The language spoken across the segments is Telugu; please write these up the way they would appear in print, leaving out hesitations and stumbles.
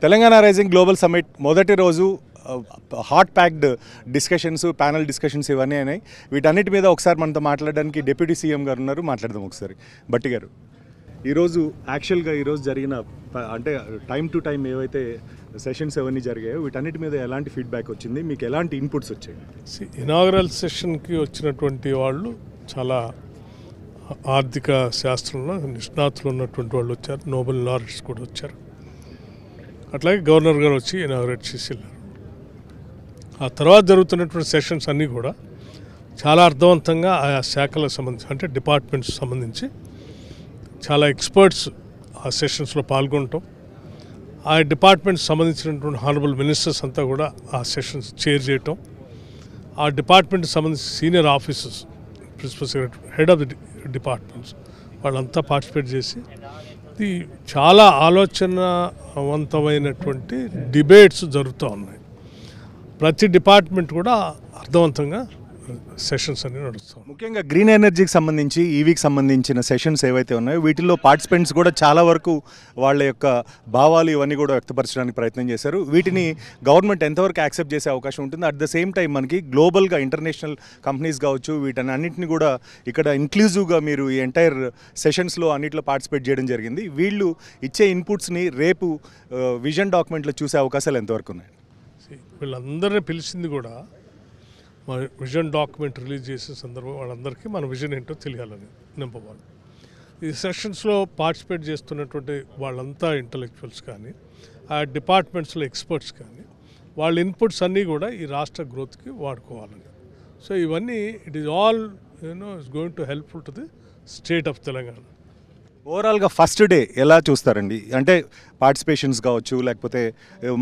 తెలంగాణ రైజింగ్ గ్లోబల్ సమ్మిట్ మొదటి రోజు hot packed discussions, panel discussions ఇవన్నీ అయినాయి. వీటన్నిటి మీద ఒకసారి మనతో మాట్లాడడానికి డిప్యూటీ సీఎం గారు ఉన్నారు. మాట్లాడదాం ఒకసారి. భట్టి గారు, ఈరోజు యాక్చువల్గా ఈరోజు జరిగిన అంటే టైం టు టైం ఏవైతే సెషన్స్ అవన్నీ జరిగాయో వీటన్నిటి మీద ఎలాంటి ఫీడ్బ్యాక్ వచ్చింది, మీకు ఎలాంటి ఇన్పుట్స్ వచ్చాయి? ఇనాగరల్ సెషన్కి వచ్చినటువంటి వాళ్ళు చాలా ఆర్థిక శాస్త్రంలో నిష్ణాతులు ఉన్నటువంటి వాళ్ళు వచ్చారు, నోబెల్ లారెట్స్ కూడా వచ్చారు. అట్లాగే గవర్నర్ గారు వచ్చి ఇనాగరేట్ చేసి వెళ్ళారు. ఆ తర్వాత జరుగుతున్నటువంటి సెషన్స్ అన్నీ కూడా చాలా అర్థవంతంగా ఆయా శాఖలకు సంబంధించి అంటే డిపార్ట్మెంట్స్ సంబంధించి చాలా ఎక్స్పర్ట్స్ ఆ సెషన్స్లో పాల్గొనటం, ఆ డిపార్ట్మెంట్స్ సంబంధించినటువంటి హానరబుల్ మినిస్టర్స్ అంతా కూడా ఆ సెషన్స్ చైర్ చేయటం, ఆ డిపార్ట్మెంట్కి సంబంధించి senior officers, principal secretary, head of the departments వాళ్ళంతా పార్టిసిపేట్ చేసి ఇది చాలా ఆలోచనవంతమైనటువంటి డిబేట్స్ జరుగుతూ ఉన్నాయి. ప్రతి డిపార్ట్మెంట్ కూడా అర్థవంతంగా సెషన్స్ అన్ని నడుస్తాం. ముఖ్యంగా గ్రీన్ ఎనర్జీకి సంబంధించి, ఈవీకి సంబంధించిన సెషన్స్ ఏవైతే ఉన్నాయో వీటిల్లో పార్టిసిపెంట్స్ కూడా చాలా వరకు వాళ్ళ యొక్క భావాలు ఇవన్నీ కూడా వ్యక్తపరచడానికి ప్రయత్నం చేశారు. వీటిని గవర్నమెంట్ ఎంతవరకు యాక్సెప్ట్ చేసే అవకాశం ఉంటుంది? అట్ ద సేమ్ టైం మనకి గ్లోబల్గా ఇంటర్నేషనల్ కంపెనీస్ కావచ్చు, వీటిని అన్నింటినీ కూడా ఇక్కడ ఇంక్లూజివ్గా మీరు ఈ ఎంటైర్ సెషన్స్లో అన్నింటిలో పార్టిసిపేట్ చేయడం జరిగింది. వీళ్ళు ఇచ్చే ఇన్పుట్స్ని రేపు విజన్ డాక్యుమెంట్లో చూసే అవకాశాలు ఎంతవరకు ఉన్నాయి? వీళ్ళందరినీ పిలిచింది కూడా మా విజన్ డాక్యుమెంట్ రిలీజ్ చేసే సందర్భం వాళ్ళందరికీ మన విజన్ ఏంటో తెలియాలని నెంబర్ 1. ఈ సెషన్స్లో పార్టిసిపేట్ చేస్తున్నటువంటి వాళ్ళంతా ఇంటలెక్చువల్స్ కానీ, ఆ డిపార్ట్మెంట్స్లో ఎక్స్పర్ట్స్ కానీ, వాళ్ళ ఇన్పుట్స్ అన్నీ కూడా ఈ రాష్ట్ర గ్రోత్కి వాడుకోవాలని. సో ఇవన్నీ it is all it's going to helpful to the state of Telangana. ఓవరాల్గా ఫస్ట్ డే ఎలా చూస్తారండి? అంటే పార్టిసిపేషన్స్ కావచ్చు, లేకపోతే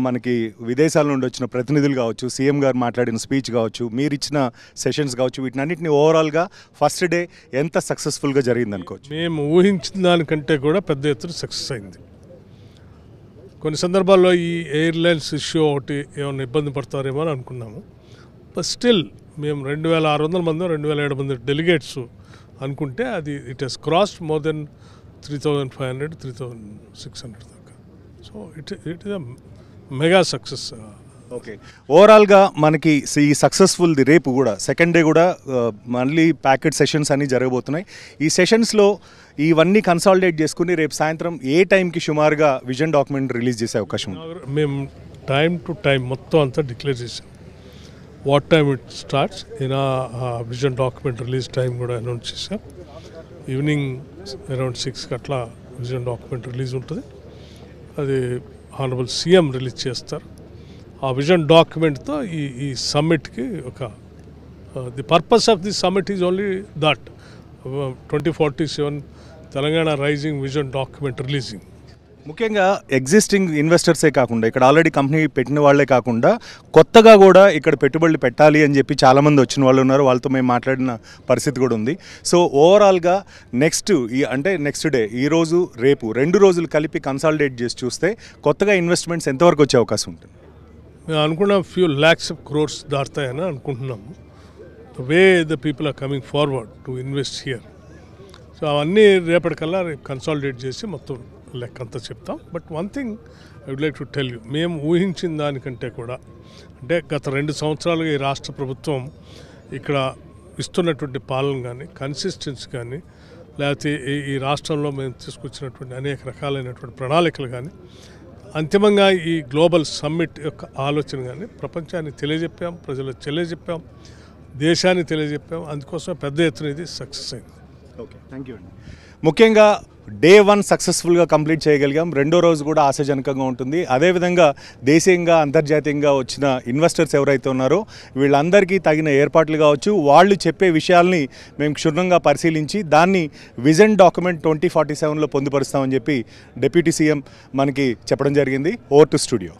మనకి విదేశాల నుండి వచ్చిన ప్రతినిధులు కావచ్చు, సీఎం గారు మాట్లాడిన స్పీచ్ కావచ్చు, మీరు ఇచ్చిన సెషన్స్ కావచ్చు, వీటినన్నింటినీ ఓవరాల్గా ఫస్ట్ డే ఎంత సక్సెస్ఫుల్గా జరిగింది అనుకోవచ్చు? మేము ఊహించిన దానికంటే కూడా పెద్ద ఎత్తున సక్సెస్ అయింది. కొన్ని సందర్భాల్లో ఈ ఎయిర్లైన్స్ ఇష్యూ ఒకటి ఏమైనా ఇబ్బంది పడతారేమో అని అనుకున్నాము. బట్ స్టిల్ మేము 2600 మంది 2700 మంది డెలిగేట్స్ అనుకుంటే అది it has crossed more than 3500 3600 దాకా. So it is a mega success. Okay, ఓవరాల్గా మనకి ఈ సక్సెస్ఫుల్ది రేపు కూడా సెకండ్ డే కూడా మళ్ళీ ప్యాకెట్ సెషన్స్ అన్నీ జరగబోతున్నాయి. ఈ సెషన్స్లో ఇవన్నీ కన్సాలిడేట్ చేసుకుని రేపు సాయంత్రం ఏ టైంకి సుమారుగా విజన్ డాక్యుమెంట్ రిలీజ్ చేసే అవకాశం ఉంది? మేము టైం టు టైం మొత్తం అంతా డిక్లేర్ చేసాం. What time it starts in vision document release time కూడా అనౌన్స్ చేసాం. ఈవినింగ్ అరౌండ్ 6కి అట్లా విజన్ డాక్యుమెంట్ రిలీజ్ ఉంటుంది. అది హానరబుల్ సీఎం రిలీజ్ చేస్తారు. ఆ విజన్ డాక్యుమెంట్తో ఈ సమ్మిట్కి ఒక the purpose of the summit is only that 2047 Telangana rising vision document releasing. ముఖ్యంగా ఎగ్జిస్టింగ్ ఇన్వెస్టర్సే కాకుండా, ఇక్కడ ఆల్రెడీ కంపెనీ పెట్టిన వాళ్ళే కాకుండా కొత్తగా కూడా ఇక్కడ పెట్టుబడులు పెట్టాలి అని చెప్పి చాలామంది వచ్చిన వాళ్ళు ఉన్నారు. వాళ్ళతో మేము మాట్లాడిన పరిస్థితి కూడా ఉంది. సో ఓవరాల్గా నెక్స్ట్ డే ఈరోజు రేపు 2 రోజులు కలిపి కన్సాలిడేట్ చేసి చూస్తే కొత్తగా ఇన్వెస్ట్మెంట్స్ ఎంతవరకు వచ్చే అవకాశం ఉంటుంది? మేము అనుకున్నాం ఫ్యూ ల్యాక్స్ ఆఫ్ క్రోర్స్ దాటుతాయని అనుకుంటున్నాము. The way the people are coming forward to invest here. So అవన్నీ రేపటికల్లా రేపు కన్సాలిడేట్ చేసి మొత్తం లెక్కంతా చెప్తాం. But one thing I would like to tell you, మేము ఊహించిన దానికంటే కూడా అంటే గత 2 సంవత్సరాలుగా ఈ రాష్ట్ర ప్రభుత్వం ఇక్కడ ఇస్తున్నటువంటి పాలన కానీ, కన్సిస్టెన్సీ కానీ, లేకపోతే ఈ రాష్ట్రంలో మేము తీసుకొచ్చినటువంటి అనేక రకాలైనటువంటి ప్రణాళికలు కానీ, అంతిమంగా ఈ గ్లోబల్ సమ్మిట్ యొక్క ఆలోచన కానీ ప్రపంచాన్ని తెలియజెప్పాం, ప్రజలకు తెలియజెప్పాం, దేశాన్ని తెలియజెప్పాం. అందుకోసం పెద్ద ఎత్తున ఇది సక్సెస్ అయింది. ఓకే, థ్యాంక్ యూ అండి. ముఖ్యంగా డే 1 సక్సెస్ఫుల్గా కంప్లీట్ చేయగలిగాం. 2వ రోజు కూడా ఆశాజనకంగా ఉంటుంది. అదేవిధంగా దేశీయంగా అంతర్జాతీయంగా వచ్చిన ఇన్వెస్టర్స్ ఎవరైతే ఉన్నారో వీళ్ళందరికీ తగిన ఏర్పాట్లు కావచ్చు, వాళ్ళు చెప్పే విషయాల్ని మేము క్షుణ్ణంగా పరిశీలించి దాన్ని విజన్ డాక్యుమెంట్ 2047లో పొందుపరుస్తామని చెప్పి డిప్యూటీ సీఎం మనకి చెప్పడం జరిగింది. Over to studio.